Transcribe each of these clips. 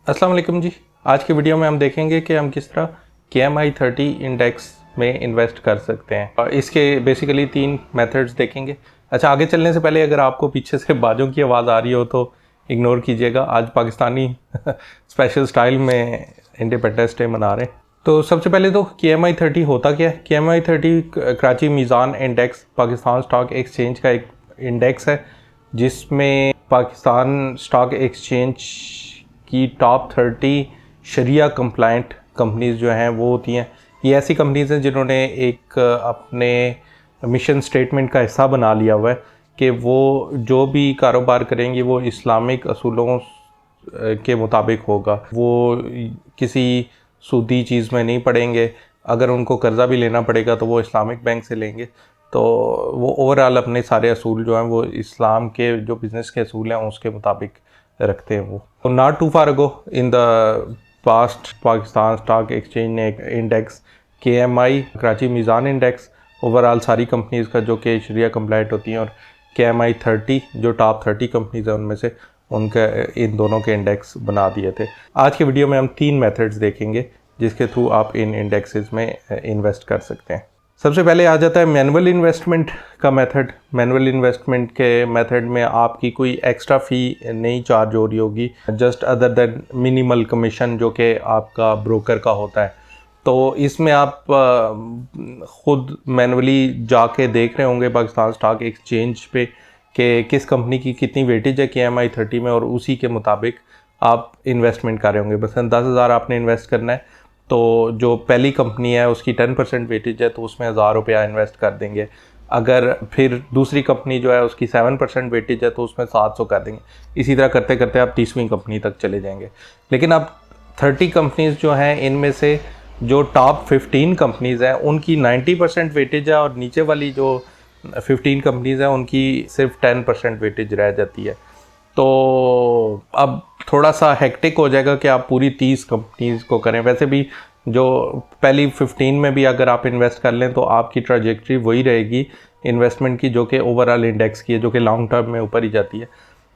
अस्सलाम वालेकुम जी। आज की वीडियो में हम देखेंगे कि हम किस तरह KMI30 इंडेक्स में इन्वेस्ट कर सकते हैं और इसके बेसिकली 3 मेथड्स देखेंगे। अच्छा, आगे चलने से पहले अगर आपको पीछे से बाजों की आवाज़ आ रही हो तो इग्नोर कीजिएगा। आज पाकिस्तानी स्पेशल स्टाइल में इंडिपेंडेंस डे मना रहे हैं। तो सबसे पहले तो KMI30 होता क्या है? KMI30 Karachi Meezan index Pakistan stock exchange का एक इंडेक्स है जिसमें पाकिस्तान स्टॉक एक्सचेंज की टॉप 30 शरिया कंप्लाइंट कंपनीज़ जो हैं वो होती हैं। ये ऐसी कंपनीज़ हैं जिन्होंने एक अपने मिशन स्टेटमेंट का हिस्सा बना लिया हुआ है कि वो जो भी कारोबार करेंगे वो इस्लामिक असूलों के मुताबिक होगा। वो किसी सूदी चीज़ में नहीं पड़ेंगे। अगर उनको कर्ज़ा भी लेना पड़ेगा तो वो इस्लामिक बैंक से लेंगे। तो वो ओवरऑल अपने सारे असूल जो हैं वो इस्लाम के जो बिज़नेस के असूल हैं उसके मुताबिक रखते हैं। वो not too far ago in the past Pakistan stock exchange ने एक index KMI Karachi Meezan index overall सारी कंपनीज़ का जो कि शरिया कंप्लाइंट होती हैं और KMI30 जो टॉप 30 कंपनीज़ हैं उनमें से उनके इन दोनों के इंडेक्स बना दिए थे। आज के वीडियो में हम 3 मेथड्स देखेंगे जिसके थ्रू आप इन इंडेक्सेस में इन्वेस्ट कर सकते हैं। सबसे पहले आ जाता है मैनुअल इन्वेस्टमेंट का मेथड। मैनुअल इन्वेस्टमेंट के मेथड में आपकी कोई एक्स्ट्रा फ़ी नहीं चार्ज हो रही होगी, just other than minimal commission जो कि आपका ब्रोकर का होता है। तो इसमें आप ख़ुद मैनुअली जाके देख रहे होंगे पाकिस्तान स्टॉक एक्सचेंज पे कि किस कंपनी की कितनी वेटेज है KMI30 में और उसी के मुताबिक आप इन्वेस्टमेंट कर रहे होंगे। मसलन 10,000 आपने इन्वेस्ट करना है तो जो पहली कंपनी है उसकी 10% वेटेज है तो उसमें 1,000 रुपया इन्वेस्ट कर देंगे। अगर फिर दूसरी कंपनी जो है उसकी 7% वेटेज है तो उसमें 700 कर देंगे। इसी तरह करते करते आप 30वीं कंपनी तक चले जाएंगे। लेकिन अब 30 कंपनीज़ जो हैं इनमें से जो टॉप 15 कंपनीज़ हैं उनकी 90% वेटेज है और नीचे वाली जो 15 कंपनीज़ हैं उनकी सिर्फ 10% वेटेज रह जाती है। तो अब थोड़ा सा हेक्टिक हो जाएगा कि आप पूरी 30 कंपनीज़ को करें। वैसे भी जो पहली 15 में भी अगर आप इन्वेस्ट कर लें तो आपकी ट्रैजेक्टरी वही रहेगी इन्वेस्टमेंट की जो कि ओवरऑल इंडेक्स की है, जो कि लॉन्ग टर्म में ऊपर ही जाती है।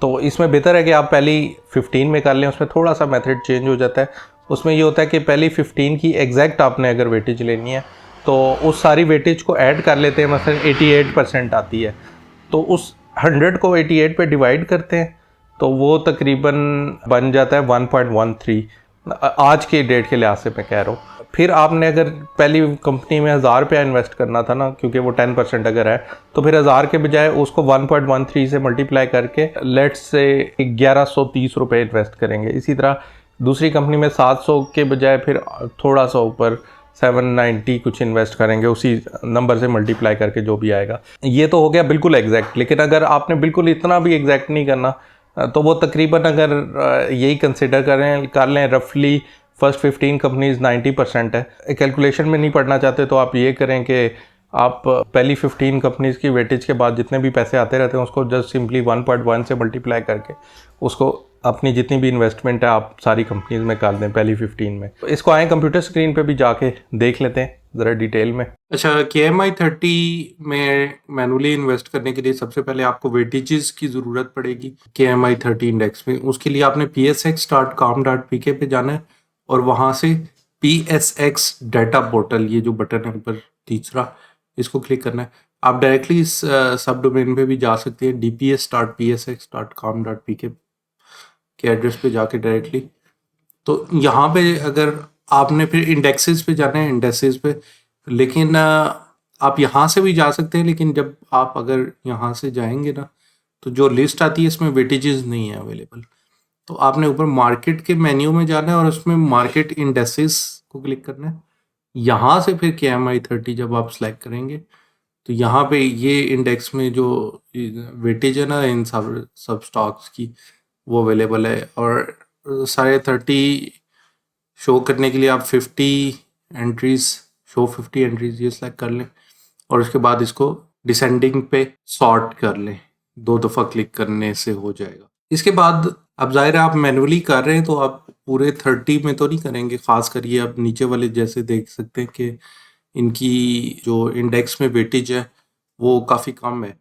तो इसमें बेहतर है कि आप पहली 15 में कर लें। उसमें थोड़ा सा मेथड चेंज हो जाता है। उसमें ये होता है कि पहली 15 की एग्जैक्ट आपने अगर वेटेज लेनी है तो उस सारी वेटेज को ऐड कर लेते हैं। मसलन 88% आती है तो उस 100 को 88 पे डिवाइड करते हैं तो वो तकरीबन बन जाता है 1.13 आज के डेट के लिहाज से मैं कह रहा हूँ। फिर आपने अगर पहली कंपनी में 1,000 रुपया इन्वेस्ट करना था ना, क्योंकि वो 10% अगर है तो फिर 1,000 के बजाय उसको 1.13 से मल्टीप्लाई करके लेट्स से 1,130 रुपये इन्वेस्ट करेंगे। इसी तरह दूसरी कंपनी में 700 के बजाय फिर थोड़ा सा ऊपर 790 कुछ इन्वेस्ट करेंगे, उसी नंबर से मल्टीप्लाई करके जो भी आएगा। ये तो हो गया बिल्कुल एग्जैक्ट। लेकिन अगर आपने बिल्कुल इतना भी एग्जैक्ट नहीं करना तो वो तकरीबन अगर यही कंसिडर कर लें रफली फर्स्ट 15 कंपनीज 90% है। कैलकुलेशन में नहीं पढ़ना चाहते तो आप ये करें कि आप पहली 15 कंपनीज़ की वेटेज के बाद जितने भी पैसे आते रहते हैं उसको जस्ट सिंपली 1.1 से मल्टीप्लाई करके उसको अपनी जितनी भी इन्वेस्टमेंट है आप सारी कंपनीज में कर दें पहली 15 में। तो इसको आए कंप्यूटर स्क्रीन पे भी जाके देख लेते हैं ज़रा डिटेल में। अच्छा, KMI30 में मैनुअली इन्वेस्ट करने के लिए सबसे पहले आपको वेटेजेस की ज़रूरत पड़ेगी KMI30 इंडेक्स में। उसके लिए आपने psx.com.pk पे जाना है और वहाँ से PSX डाटा पोर्टल, ये जो बटन है ऊपर तीसरा, इसको क्लिक करना है। आप डायरेक्टली इस सब डोमेन पे भी जा सकते हैं dps.psx.com.pk के एड्रेस पे जाके डायरेक्टली। तो यहाँ पे अगर आपने फिर इंडेक्सेस पे जाना है, इंडेक्सेस पे, लेकिन आप यहाँ से भी जा सकते हैं। लेकिन जब आप अगर यहाँ से जाएंगे ना तो जो लिस्ट आती है इसमें वेटेजेस नहीं है अवेलेबल। तो आपने ऊपर मार्केट के मेन्यू में जाना है और उसमें मार्केट इंडेक्सेस को क्लिक करना है। यहाँ से फिर KMI30 जब आप सेलेक्ट करेंगे तो यहाँ पे ये इंडेक्स में जो वेटेज है ना इन सब स्टॉक्स की वो अवेलेबल है। और सारे 30 शो करने के लिए आप 50 एंट्रीज ये सेलेक्ट कर लें और उसके बाद इसको डिसेंडिंग पे सॉर्ट कर लें। 2 दफ़ा क्लिक करने से हो जाएगा। इसके बाद अब ज़ाहिर है आप मैनुअली कर रहे हैं तो आप पूरे 30 में तो नहीं करेंगे। ख़ास कर ये आप नीचे वाले जैसे देख सकते हैं कि इनकी जो इंडेक्स में वेटेज है वो काफ़ी कम है।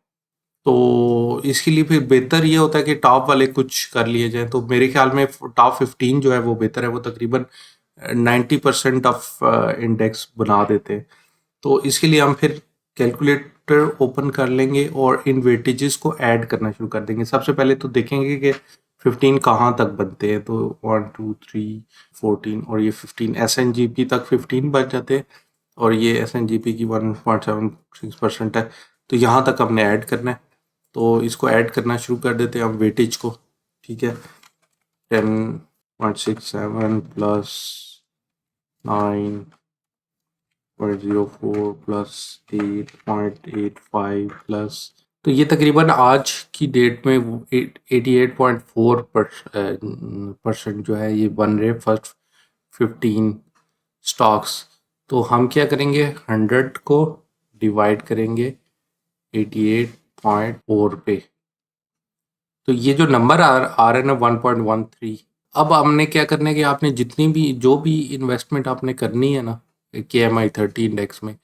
तो इसके लिए फिर बेहतर ये होता है कि टॉप वाले कुछ कर लिए जाए। तो मेरे ख्याल में टॉप 15 जो है वो बेहतर है, वो तकरीबन 90% ऑफ इंडेक्स बना देते हैं। तो इसके लिए हम फिर कैलकुलेटर ओपन कर लेंगे और इन वेटेजेस को ऐड करना शुरू कर देंगे। सबसे पहले तो देखेंगे कि 15 कहाँ तक बनते हैं। तो 1 2 3 14 और ये 15 एसएनजीपी तक 15 बच जाते हैं, और ये एसएनजीपी की 1.76% है। तो यहाँ तक हमने ऐड करना है, तो इसको ऐड करना शुरू कर देते हैं हम वेटेज को। ठीक है, 10.67 प्लस 9.04 प्लस 8.85 प्लस, तो ये तकरीबन आज की डेट में 88.4% जो है ये बन रहे फर्स्ट 15 स्टॉक्स। तो हम क्या करेंगे, 100 को डिवाइड करेंगे 88.4 पे, तो ये जो नंबर आ रहा है ना 1.13। अब हमने क्या करना है कि आपने जितनी भी जो भी इन्वेस्टमेंट आपने करनी है ना KMI30 इंडेक्स में,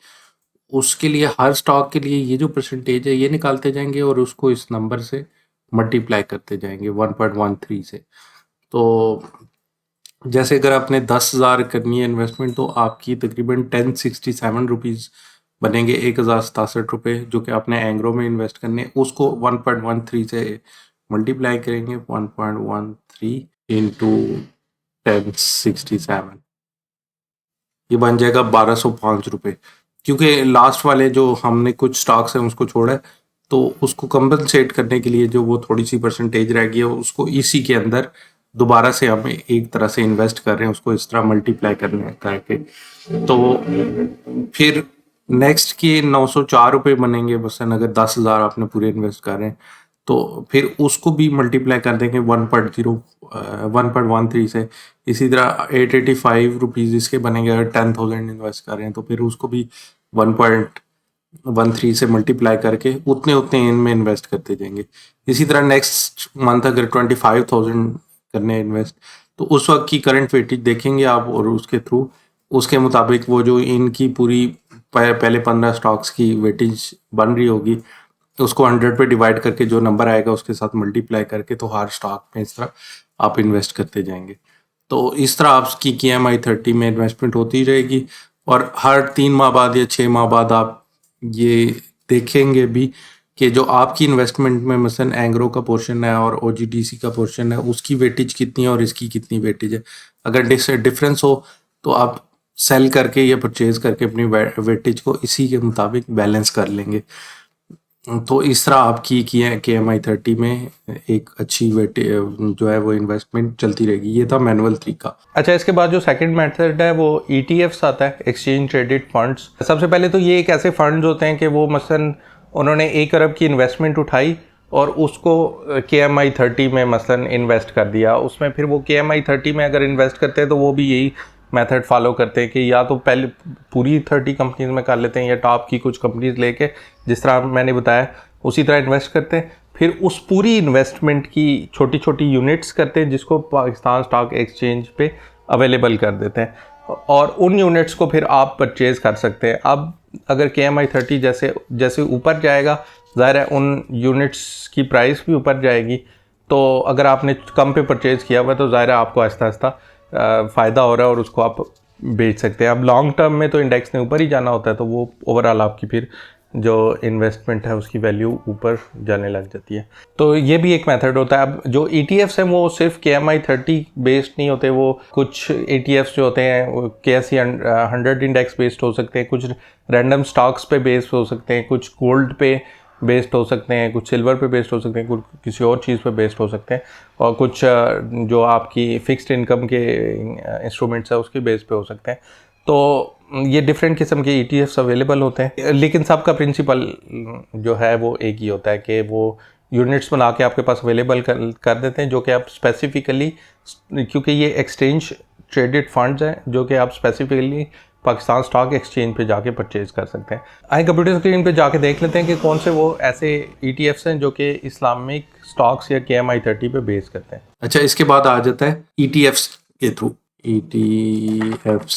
उसके लिए हर स्टॉक के लिए ये जो परसेंटेज है ये निकालते जाएंगे और उसको इस नंबर से मल्टीप्लाई करते जाएंगे 1.13 से। तो जैसे अगर आपने 10,000 करनी है इन्वेस्टमेंट, तो आपकी तकरीबन 1067 रुपीज़ बनेंगे, 1,067 रुपये, जो कि आपने एंग्रो में इन्वेस्ट करने, उसको 1.13 से मल्टीप्लाई करेंगे 1.13 इंटू 1067, ये बन जाएगा 1,205 रुपये। क्योंकि लास्ट वाले जो हमने कुछ स्टॉक्स हैं उसको छोड़ा है, तो उसको कंपनसेट करने के लिए जो वो थोड़ी सी परसेंटेज रह गई है उसको इसी के अंदर दोबारा से हम एक तरह से इन्वेस्ट कर रहे हैं, उसको इस तरह मल्टीप्लाई करने करके। तो फिर नेक्स्ट के 904 रुपये बनेंगे मसलन, अगर 10,000 आपने पूरे इन्वेस्ट कर रहे हैं, तो फिर उसको भी मल्टीप्लाई कर देंगे 1.13 से। इसी तरह 885 रुपीज़ इसके बनेंगे अगर 10,000 इन्वेस्ट कर रहे हैं, तो फिर उसको भी 1.13 से मल्टीप्लाई करके उतने उतने इनमें इन्वेस्ट करते जाएंगे। इसी तरह नेक्स्ट मंथ अगर 25,000 करने इन्वेस्ट, तो उस वक्त की करंट वेटेज देखेंगे आप, और उसके थ्रू उसके मुताबिक वो जो इनकी पूरी पहले 15 स्टॉक्स की वेटेज बन रही होगी, उसको 100 पे डिवाइड करके जो नंबर आएगा उसके साथ मल्टीप्लाई करके, तो हर स्टॉक में इस तरह आप इन्वेस्ट करते जाएंगे। तो इस तरह आपकी KMI30 में इन्वेस्टमेंट होती रहेगी, और हर 3 माह बाद या 6 माह बाद आप ये देखेंगे भी कि जो आपकी इन्वेस्टमेंट में मसलन एंग्रो का पोर्शन है और OGDC का पोर्शन है, उसकी वेटेज कितनी है और इसकी कितनी वेटेज है। अगर डिफरेंस हो तो आप सेल करके या परचेज करके अपनी वेटेज को इसी के मुताबिक बैलेंस कर लेंगे। तो इस तरह आपकी KMI30 में एक अच्छी वेटे जो है वो इन्वेस्टमेंट चलती रहेगी। ये था मैनुअल तरीका। अच्छा, इसके बाद जो सेकंड मेथड है वो ETFs आता है, एक्सचेंज ट्रेडेड फंड्स। सबसे पहले तो ये एक ऐसे फंड्स होते हैं कि वो मसलन उन्होंने 1 अरब की इन्वेस्टमेंट उठाई और उसको KMI30 में मसलन इन्वेस्ट कर दिया। उसमें फिर वो KMI30 में अगर इन्वेस्ट करते हैं तो वो भी यही मेथड फॉलो करते हैं कि या तो पहले पूरी 30 कंपनीज में कर लेते हैं या टॉप की कुछ कंपनीज लेके, जिस तरह मैंने बताया उसी तरह इन्वेस्ट करते हैं। फिर उस पूरी इन्वेस्टमेंट की छोटी छोटी यूनिट्स करते हैं जिसको पाकिस्तान स्टॉक एक्सचेंज पे अवेलेबल कर देते हैं, और उन यूनिट्स को फिर आप परचेज़ कर सकते हैं। अब अगर KMI30 जैसे जैसे ऊपर जाएगा, ज़ाहिर है उन यूनिट्स की प्राइस भी ऊपर जाएगी। तो अगर आपने कम पे परचेज़ किया हुआ है तो ज़ाहिर है आपको आहिस्ता आहिस्ता फ़ायदा हो रहा है और उसको आप बेच सकते हैं। अब लॉन्ग टर्म में तो इंडेक्स ने ऊपर ही जाना होता है, तो वो ओवरऑल आपकी फिर जो इन्वेस्टमेंट है उसकी वैल्यू ऊपर जाने लग जाती है। तो ये भी एक मेथड होता है। अब जो ETFs हैं वो सिर्फ KMI30 बेस्ड नहीं होते, वो कुछ ETFs जो होते हैं वो KSE 100 इंडेक्स बेस्ड हो सकते हैं, कुछ रैंडम स्टॉक्स पे बेस्ड हो सकते हैं, कुछ गोल्ड पे बेस्ड हो सकते हैं, कुछ सिल्वर पे बेस्ड हो सकते हैं, कुछ किसी और चीज़ पे बेस्ड हो सकते हैं, और कुछ जो आपकी फिक्स्ड इनकम के इंस्ट्रूमेंट्स है उसके बेस पे हो सकते हैं। तो ये डिफरेंट किस्म के ETFs अवेलेबल होते हैं, लेकिन सबका प्रिंसिपल जो है वो एक ही होता है कि वो यूनिट्स बना के आपके पास अवेलेबल कर देते हैं, जो कि आप स्पेसिफिकली, क्योंकि ये एक्सचेंज ट्रेडेड फंड्स हैं जो कि आप स्पेसिफिकली पाकिस्तान स्टॉक एक्सचेंज पे जाके परचेज कर सकते हैं। आइए कंप्यूटर स्क्रीन पे जाके देख लेते हैं कि कौन से वो ऐसे ETFs हैं जो कि इस्लामिक स्टॉक्स या KMI30 पे बेस करते हैं। अच्छा, इसके बाद आ जाता है ETFs के थ्रू। ETFs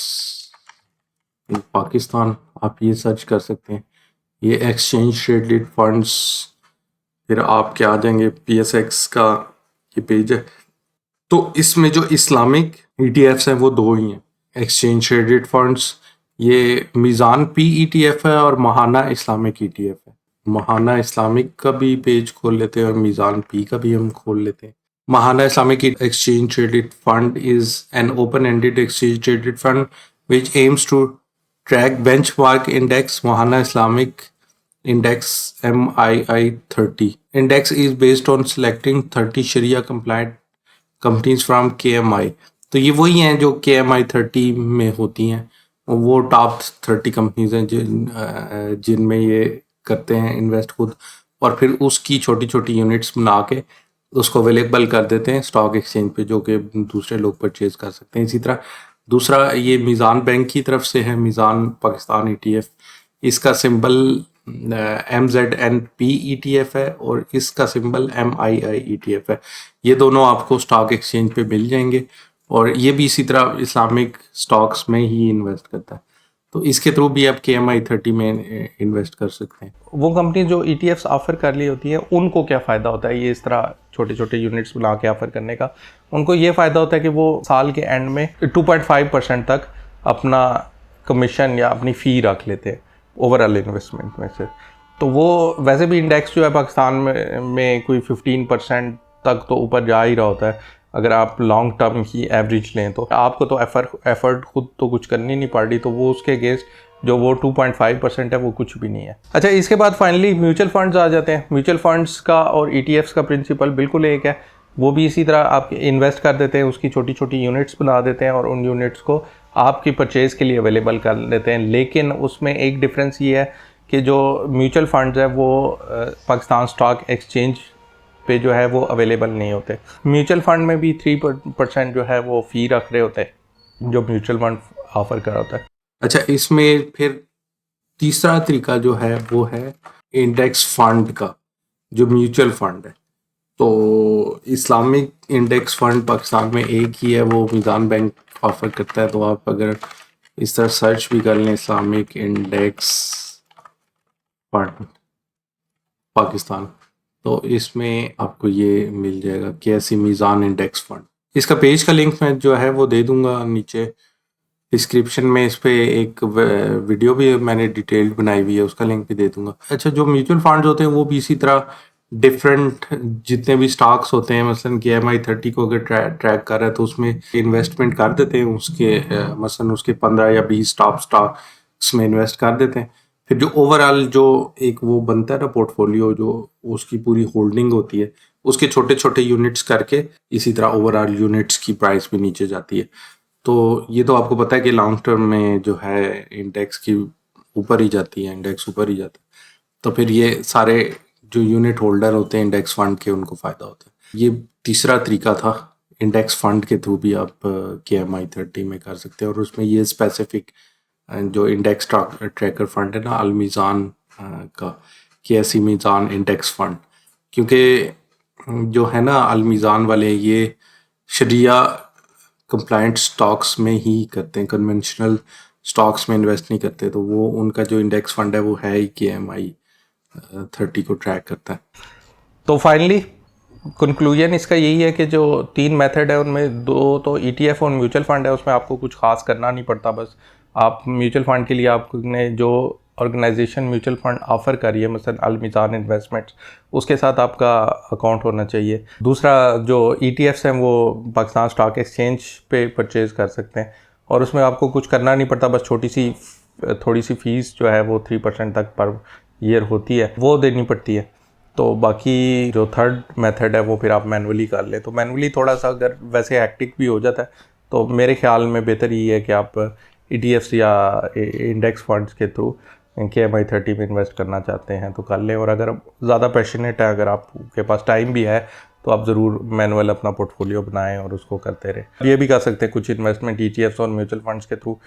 इन पाकिस्तान, आप ये सर्च कर सकते हैं। ये एक्सचेंज ट्रेडेड फंड्स फिर आपके आ जाएंगे PSX का ये पेज है। तो इसमें जो इस्लामिक ETFs हैं वो दो ही हैं, एक्सचेंज ट्रेडेड फंड्स, ये मीज़ान P ETF है और महाना इस्लामिक ETF है। महाना इस्लामिक का भी पेज खोल लेते हैं और मीज़ान P का भी हम खोल लेते हैं। महाना Islamic exchange traded fund is an open-ended exchange traded fund which aims to track benchmark index Mahana Islamic Index MII 30. Index is based on selecting 30 Sharia compliant companies from KMI। तो ये वही हैं जो KMI 30 में होती हैं, वो top 30 companies हैं जिनमें ये करते हैं इन्वेस्ट खुद, और फिर उसकी छोटी छोटी यूनिट्स बना के उसको अवेलेबल कर देते हैं स्टॉक एक्सचेंज पे, जो कि दूसरे लोग परचेज कर सकते हैं। इसी तरह दूसरा ये मीज़ान बैंक की तरफ से है, मीज़ान पाकिस्तान ETF, इसका सिंबल MZNP ETF है और इसका सिंबल MII ETF है। ये दोनों आपको स्टॉक एक्सचेंज पे मिल जाएंगे और ये भी इसी तरह इस्लामिक स्टॉक्स में ही इन्वेस्ट करता है, तो इसके थ्रू भी आप KMI 30 में इन्वेस्ट कर सकते हैं। वो कंपनी जो ETFs ऑफर कर ली होती है उनको क्या फ़ायदा होता है ये इस तरह छोटे छोटे यूनिट्स बना के ऑफर करने का? उनको ये फ़ायदा होता है कि वो साल के एंड में 2.5% तक अपना कमीशन या अपनी फ़ी रख लेते हैं ओवरऑल इन्वेस्टमेंट में से। तो वो वैसे भी इंडेक्स जो है पाकिस्तान में कोई 15% तक तो ऊपर जा ही रहा होता है अगर आप लॉन्ग टर्म की एवरेज लें। तो आपको तो एफर्ट खुद तो कुछ करनी नहीं पड़ रही, तो वो उसके अगेंस्ट जो वो 2.5% है वो कुछ भी नहीं है। अच्छा, इसके बाद फाइनली म्यूचुअल फंड्स आ जाते हैं। म्यूचुअल फंड्स का और ETFs का प्रिंसिपल बिल्कुल एक है, वो भी इसी तरह आप इन्वेस्ट कर देते हैं, उसकी छोटी छोटी यूनिट्स बना देते हैं और उन यूनिट्स को आपकी परचेज के लिए अवेलेबल कर लेते हैं। लेकिन उसमें एक डिफरेंस ये है कि जो म्यूचुअल फंड्स है वो पाकिस्तान स्टॉक एक्सचेंज पे जो है वो अवेलेबल नहीं होते। म्यूचुअल फंड में भी 3% जो है वो फ़ी रख रहे होते हैं जो म्यूचुअल फंड ऑफर कर होता है। अच्छा, इसमें फिर तीसरा तरीका जो है वो है इंडेक्स फंड का, जो म्यूचुअल फंड है। तो इस्लामिक इंडेक्स फंड पाकिस्तान में एक ही है, वो मीज़ान बैंक ऑफर करता है। तो आप अगर इस तरह सर्च भी कर लें इस्लामिक इंडेक्स फंड पाकिस्तान, तो इसमें आपको ये मिल जाएगा KSE मीज़ान इंडेक्स फंड। इसका पेज का लिंक मैं जो है वो दे दूंगा नीचे डिस्क्रिप्शन में। इस पे एक वीडियो भी मैंने डिटेल्ड बनाई हुई है, उसका लिंक भी दे दूंगा। अच्छा, जो म्यूचुअल फंड्स होते हैं वो भी इसी तरह डिफरेंट जितने भी स्टॉक्स होते हैं, मसलन KMI 30 को अगर ट्रैक कर रहा है तो उसमें इन्वेस्टमेंट कर देते हैं, उसके मसलन उसके 15 या 20 टॉप स्टॉक्स में इन्वेस्ट कर देते हैं। फिर जो ओवरऑल जो एक वो बनता है ना पोर्टफोलियो, जो उसकी पूरी होल्डिंग होती है, उसके छोटे छोटे यूनिट्स करके इसी तरह ओवरऑल यूनिट्स की प्राइस भी नीचे जाती है। तो ये तो आपको पता है कि लॉन्ग टर्म में जो है इंडेक्स की ऊपर ही जाती है, इंडेक्स ऊपर ही जाता है। तो फिर ये सारे जो यूनिट होल्डर होते हैं इंडेक्स फंड के, उनको फ़ायदा होता है। ये तीसरा तरीका था, इंडेक्स फंड के थ्रू भी आप KMI 30 में कर सकते हैं। और उसमें ये स्पेसिफिक जो इंडेक्स ट्रैकर फंड है ना, अल मीज़ान का KSE मीज़ान इंडेक्स फंड, क्योंकि जो है ना अल मीज़ान वाले ये शरिया कंप्लाइंट स्टॉक्स में ही करते हैं, कन्वेंशनल स्टॉक्स में इन्वेस्ट नहीं करते। तो वो उनका जो इंडेक्स फंड है वो है ही KMI 30 को ट्रैक करता है। तो फाइनली कंक्लूजन इसका यही है कि जो 3 मेथड है उनमें 2 तो ETF और म्यूचुअल फंड है, उसमें आपको कुछ खास करना नहीं पड़ता। बस आप म्यूचुअल फंड के लिए आपने जो ऑर्गेनाइजेशन म्यूचुअल फंड ऑफर कर रही है, मसलन अल मीज़ान इन्वेस्टमेंट्स, उसके साथ आपका अकाउंट होना चाहिए। दूसरा जो ETFs हैं वो पाकिस्तान स्टॉक एक्सचेंज पे परचेज़ कर सकते हैं और उसमें आपको कुछ करना नहीं पड़ता, बस थोड़ी सी फीस जो है वो 3% तक पर ईयर होती है, वो देनी पड़ती है। तो बाकी जो थर्ड मेथड है वो फिर आप मैनुअली कर लें। तो मैनुअली थोड़ा सा अगर वैसे हैक्टिक भी हो जाता है, तो मेरे ख्याल में बेहतर ये है कि आप ETFs या इंडेक्स फंड्स के थ्रू KMI 30 में इन्वेस्ट करना चाहते हैं तो कर लें। और अगर ज़्यादा पैशनेट है, अगर आपके पास टाइम भी है, तो आप ज़रूर मैनुअल अपना पोर्टफोलियो बनाएं और उसको करते रहें। ये भी कर सकते हैं, कुछ इन्वेस्टमेंट ETFs और म्यूचुअल फंड्स के थ्रू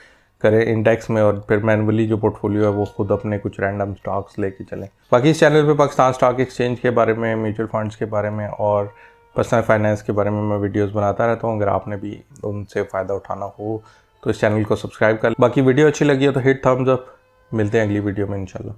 करें इंडेक्स में, और फिर मैनुअली जो पोर्टफोलियो है वो खुद अपने कुछ रैंडम स्टॉक्स लेके चलें। बाकी इस चैनल पे पाकिस्तान स्टॉक एक्सचेंज के बारे में, म्यूचुअल फंड्स के बारे में और पर्सनल फाइनेंस के बारे में मैं वीडियोस बनाता रहता हूँ। अगर आपने भी उनसे फ़ायदा उठाना हो तो इस चैनल को सब्सक्राइब कर। बाकी वीडियो अच्छी लगी हो तो हिट थम्स अप। मिलते हैं अगली वीडियो में इंशाल्लाह।